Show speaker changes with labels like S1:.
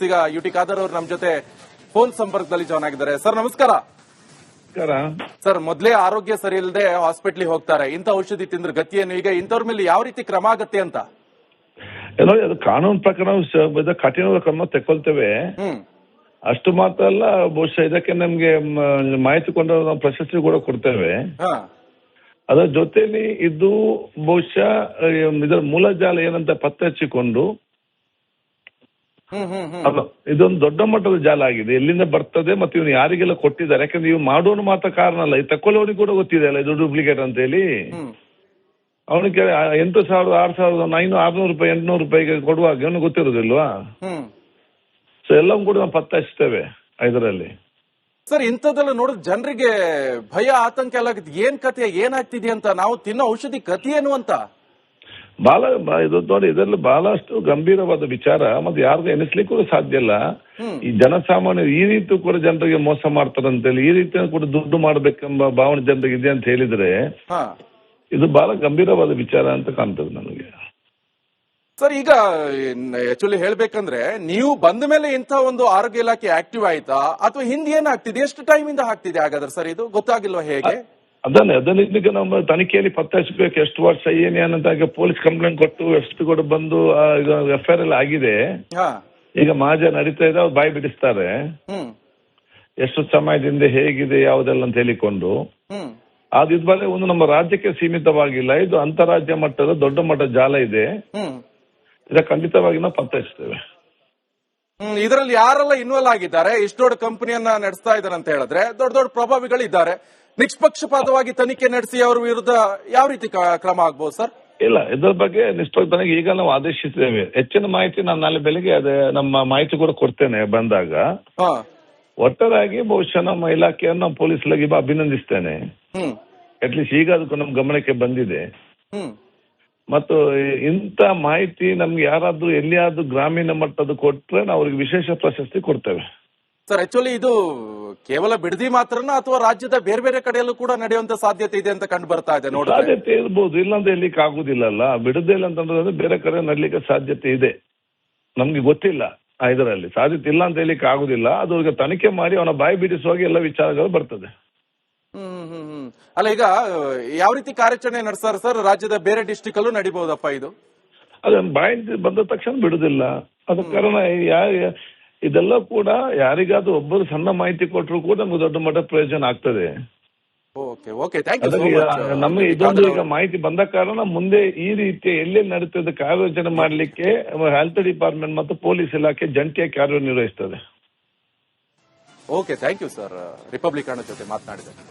S1: ಈಗ ಯುಟಿ ಖಾದರ್ ಅವರು ನಮ್ಮ ಜೊತೆ ಫೋನ್ ಸಂಪರ್ಕದಲ್ಲಿ ಜಾಯ್ನ್ ಆಗಿದ್ದಾರೆ. ಸರ್ ನಮಸ್ಕಾರ. ಸರ್, ಮೊದಲೇ ಆರೋಗ್ಯ ಸರಿ ಇಲ್ಲದೆ ಹಾಸ್ಪಿಟ್ಲಿಗೆ ಹೋಗ್ತಾರೆ, ಇಂಥ ಔಷಧಿ ತಿಂದ್ರೆ ಗತಿಯೇನು? ಈಗ ಇಂಥವ್ರ ಮೇಲೆ ಯಾವ ರೀತಿ ಕ್ರಮ ಆಗತ್ತೆ ಅಂತ?
S2: ಏನೋ ಅದು ಕಾನೂನು ಪ್ರಕಾರ ಕಠಿಣವಾದ ಕ್ರಮ ತಗೊಳ್ತೇವೆ. ಅಷ್ಟು ಮಾತ್ರ ಅಲ್ಲ, ಬಹುಶಃ ಇದಕ್ಕೆ ನಮ್ಗೆ ಮಾಹಿತಿ ಕೊಂಡು ನಾವು ಪ್ರಶಸ್ತಿ ಕೂಡ ಕೊಡ್ತೇವೆ. ಅದರ ಜೊತೆಲಿ ಇದು ಬಹುಶಃ ಇದರ ಮೂಲ ಜಾಲ ಏನಂತ ಪತ್ತೆ ಹಚ್ಚಿಕೊಂಡು ಇದೊಂದು ದೊಡ್ಡ ಮಟ್ಟದ ಜಾಲ ಆಗಿದೆ. ಎಲ್ಲಿಂದ ಬರ್ತದೆ ಮತ್ತೆ ಇವನು ಯಾರಿಗೆಲ್ಲ ಕೊಟ್ಟಿದ್ದಾರೆ? ಯಾಕಂದ್ರೆ ಇವ್ ಮಾಡೋನು ಮಾತ್ರ ಕಾರಣ ಅಲ್ಲ, ಈ ತಕೊಳ್ಳೋನಿಗೆ ಕೂಡ ಗೊತ್ತಿದೆ ಅಲ್ಲ ಇದು ಡೂಪ್ಲಿಕೇಟ್ ಅಂತ ಹೇಳಿ. ಅವನಿಗೆ 8,000, 6,000, 600 ರೂಪಾಯಿ, 800 ರೂಪಾಯಿಗೆ ಕೊಡುವಾಗ ಅವನು ಗೊತ್ತಿರೋದಿಲ್ವಾ? ಸೊ ಎಲ್ಲವೂ ಕೂಡ ನಾವು ಪತ್ತೆ ಹಚ್ತೇವೆ ಇದರಲ್ಲಿ.
S1: ಸರ್, ಇಂಥದ್ದೆಲ್ಲ ನೋಡಿದ್ರೆ ಜನರಿಗೆ ಭಯ ಆತಂಕ ಎಲ್ಲ ಆಗುತ್ತೆ. ಏನ್ ಕಥೆ, ಏನಾಗ್ತಿದೆ ಅಂತ, ನಾವು ತಿನ್ನೋ ಔಷಧಿ ಕಥೆ ಏನು ಅಂತ
S2: ಇದು ನೋಡಿ, ಇದರಲ್ಲಿ ಬಹಳಷ್ಟು ಗಂಭೀರವಾದ ವಿಚಾರ. ಮತ್ತೆ ಯಾರಿಗೂ ಎನಿಸ್ಲಿಕ್ಕೂ ಸಾಧ್ಯ ಇಲ್ಲ. ಈ ಜನಸಾಮಾನ್ಯ ಈ ರೀತಿ ಕೂಡ ಜನರಿಗೆ ಮೋಸ ಮಾಡ್ತಾರಂತೇಳಿ, ಈ ರೀತಿ ಕೂಡ ದುಡ್ಡು ಮಾಡ್ಬೇಕೆಂಬ ಭಾವನೆ ಜನರಿಗೆ ಇದೆ ಅಂತ ಹೇಳಿದ್ರೆ ಇದು ಬಹಳ ಗಂಭೀರವಾದ ವಿಚಾರ ಅಂತ ಕಾಣ್ತದೆ ನನಗೆ.
S1: ಸರ್, ಈಗ ಆಕ್ಚುಲಿ ಹೇಳ್ಬೇಕಂದ್ರೆ ನೀವು ಬಂದ ಮೇಲೆ ಇಂಥ ಒಂದು ಆರೋಗ್ಯ ಇಲಾಖೆ ಆಕ್ಟಿವ್ ಆಯ್ತಾ ಅಥವಾ ಹಿಂದೆ ಏನಾಗ್ತಿದೆ? ಎಷ್ಟು ಟೈಮ್ ಇಂದ ಆಗ್ತಿದೆ ಹಾಗಾದ್ರೆ ಸರ್? ಇದು ಗೊತ್ತಾಗಿಲ್ವಾ ಹೇಗೆ?
S2: ಅದನ್ನ ನಮ್ಮ ತನಿಖೆಯಲ್ಲಿ ಪತ್ತೆ ಹಚ್ಚಬೇಕು. ಎಷ್ಟು ವರ್ಷ ಏನೇನಂತ ಪೊಲೀಸ್ ಕಂಪ್ಲೇಂಟ್ ಕೊಟ್ಟು SP ಕೂಡ ಬಂದು FIR ಎಲ್ಲ ಆಗಿದೆ. ಈಗ ಮಹಾಜ ನಡೀತಾ ಇದೆ, ಅವ್ರು ಬಾಯಿ ಬಿಡಿಸ್ತಾರೆ ಎಷ್ಟು ಸಮಯದಿಂದ ಹೇಗಿದೆ ಯಾವುದೆಲ್ಲ ಅಂತ ಹೇಳಿಕೊಂಡು. ಇದ್ಮೇಲೆ ಒಂದು ನಮ್ಮ ರಾಜ್ಯಕ್ಕೆ ಸೀಮಿತವಾಗಿಲ್ಲ, ಇದು ಅಂತಾರಾಜ್ಯ ಮಟ್ಟದ ದೊಡ್ಡ ಮಟ್ಟದ ಜಾಲ ಇದೆ. ಇದಕ್ಕೆ ಖಂಡಿತವಾಗಿ ನಾವು ಪತ್ತೆ ಹಚ್ತೇವೆ.
S1: ಇದರಲ್ಲಿ ಯಾರೆಲ್ಲ ಇನ್ವಾಲ್ವ್ ಆಗಿದ್ದಾರೆ? ಇಷ್ಟು ದೊಡ್ಡ ಕಂಪನಿಯನ್ನ ನಡೆಸ್ತಾ ಇದ್ದಾರೆ ಅಂತ ಹೇಳಿದ್ರೆ ದೊಡ್ಡ ದೊಡ್ಡ ಪ್ರಭಾವಿಗಳಿದ್ದಾರೆ. ನಿಷ್ಪಕ್ಷಪಾತವಾಗಿ ತನಿಖೆ ನಡೆಸಿ ಅವರ ವಿರುದ್ಧ ಯಾವ ರೀತಿ ಕ್ರಮ ಆಗ್ಬಹುದು ಸರ್?
S2: ಇಲ್ಲ, ಇದರ ಬಗ್ಗೆ ನಿಷ್ಪಕ್ಷಪಾತವಾಗಿ ಈಗ ನಾವು ಆದೇಶಿಸಿದ್ದೇವೆ. ಹೆಚ್ಚಿನ ಮಾಹಿತಿ ನಾನು ನಾಳೆ ಬೆಳಿಗ್ಗೆ ನಮ್ಮ ಮಾಹಿತಿ ಕೂಡ ಕೊಡ್ತೇನೆ ಬಂದಾಗ. ಒಟ್ಟಾರೆಯಾಗಿ ಬಹುಶಃ ನಮ್ಮ ಇಲಾಖೆಯನ್ನು ನಮ್ಮ ಪೊಲೀಸ್ ಇಲಾಖೆ ಅಭಿನಂದಿಸ್ತೇನೆ. ಅಟ್ಲೀಸ್ಟ್ ಈಗ ಅದಕ್ಕೂ ನಮ್ಮ ಗಮನಕ್ಕೆ ಬಂದಿದೆ. ಮತ್ತು ಇಂಥ ಮಾಹಿತಿ ನಮ್ಗೆ ಯಾರಾದ್ರೂ ಎಲ್ಲಿಯಾದ್ರೂ ಗ್ರಾಮೀಣ ಮಟ್ಟದ ಕೊಟ್ರೆ ನಾವು ಅವ್ರಿಗೆ ವಿಶೇಷ ಪ್ರಶಸ್ತಿ ಕೊಡ್ತೇವೆ.
S1: ಸರ್, ಆಕ್ಚುಲಿ ಇದು ಕೇವಲ ಬಿಡದಿ ಮಾತ್ರನ ಅಥವಾ ರಾಜ್ಯದ ಬೇರೆ ಬೇರೆ ಕಡೆಯಲ್ಲೂ ಕೂಡ ನಡೆಯುವಂತ ಸಾಧ್ಯತೆ ಇದೆ ಅಂತ ಕಂಡು ಬರ್ತಾ ಇದೆ? ನೋಡಿ,
S2: ಸಾಧ್ಯತೆ ಇರ್ಬೋದು, ಇಲ್ಲಾಂದ್ರೆ ಎಲ್ಲಿಕ್ಕೆ ಆಗುದಿಲ್ಲಲ್ಲ. ಬಿಡದಿಲ್ಲ ಅಂತಂದ್ರೆ ಬೇರೆ ಕಡೆ ನಡ್ಲಿಕ್ಕೆ ಸಾಧ್ಯತೆ ಇದೆ. ನಮ್ಗೆ ಗೊತ್ತಿಲ್ಲ, ಇದರಲ್ಲಿ ಸಾಧ್ಯತೆ ಇಲ್ಲ ಅಂತ ಹೇಳಿಕ್ಕೆ ಆಗುದಿಲ್ಲ. ಅದು ಈಗ ತನಿಖೆ ಮಾಡಿ ಅವನ ಬಾಯಿ ಬಿಡಿಸುವಾಗ ಎಲ್ಲ ವಿಚಾರಗಳು ಬರ್ತದೆ.
S1: ಅಲ್ಲ, ಈಗ ಯಾವ ರೀತಿ ಕಾರ್ಯಾಚರಣೆ ನಡೆಸ್ತಾರೆ ಸರ್? ರಾಜ್ಯದ ಬೇರೆ ಡಿಸ್ಟ್ರಿಕ್ಟ್ ಅಲ್ಲೂ ನಡಿಬಹುದಪ್ಪ ಇದು?
S2: ಅದನ್ನ ಬಾಯಿ ಬಂದ ತಕ್ಷಣ ಬಿಡುದಿಲ್ಲ. ಅದ ಕಾರಣ ಇದೆಲ್ಲ ಕೂಡ ಯಾರಿಗಾದ್ರೂ ಒಬ್ಬರು ಸಣ್ಣ ಮಾಹಿತಿ ಕೊಟ್ಟರು ಕೂಡ ನಮ್ಗೆ ದೊಡ್ಡ ಮಟ್ಟ ಪ್ರಯೋಜನ ಆಗ್ತದೆ. ನಮಗೆ ಇದೊಂದು ಈಗ ಮಾಹಿತಿ ಬಂದ ಕಾರಣ ಮುಂದೆ ಈ ರೀತಿ ಎಲ್ಲೆಲ್ಲಿ ನಡೀತದೆ ಕಾರ್ಯಾಚರಣೆ ಮಾಡ್ಲಿಕ್ಕೆ ಹೆಲ್ತ್ ಡಿಪಾರ್ಟ್ಮೆಂಟ್ ಮತ್ತು ಪೊಲೀಸ್ ಇಲಾಖೆ ಜಂಟಿಯಾಗಿ ಕಾರ್ಯನಿರ್ವಹಿಸ್ತದೆ.
S1: Okay, thank you sir. Republic ಜೊತೆ ಮಾತನಾಡಿದೆ.